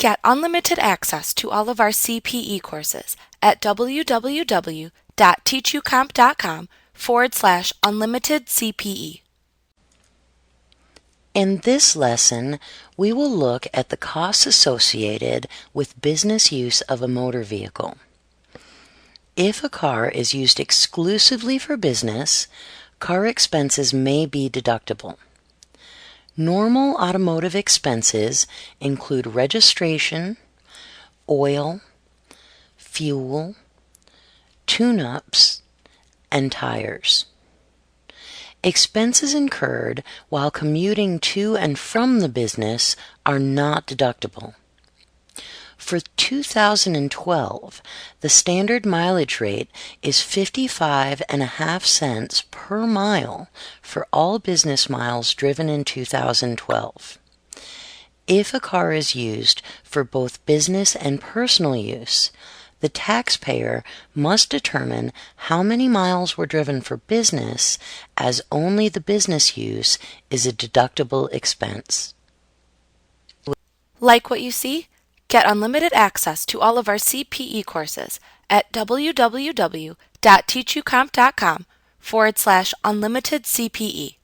Get unlimited access to all of our CPE courses at www.teachucomp.com/unlimited CPE. In this lesson, we will look at the costs associated with business use of a motor vehicle. If a car is used exclusively for business, car expenses may be deductible. Normal automotive expenses include registration, oil, fuel, tune-ups, and tires. Expenses incurred while commuting to and from the business are not deductible. For 2012, the standard mileage rate is 55.5 cents per mile for all business miles driven in 2012. If a car is used for both business and personal use, the taxpayer must determine how many miles were driven for business, as only the business use is a deductible expense. Like what you see? Get unlimited access to all of our CPE courses at www.teachucomp.com/unlimited CPE.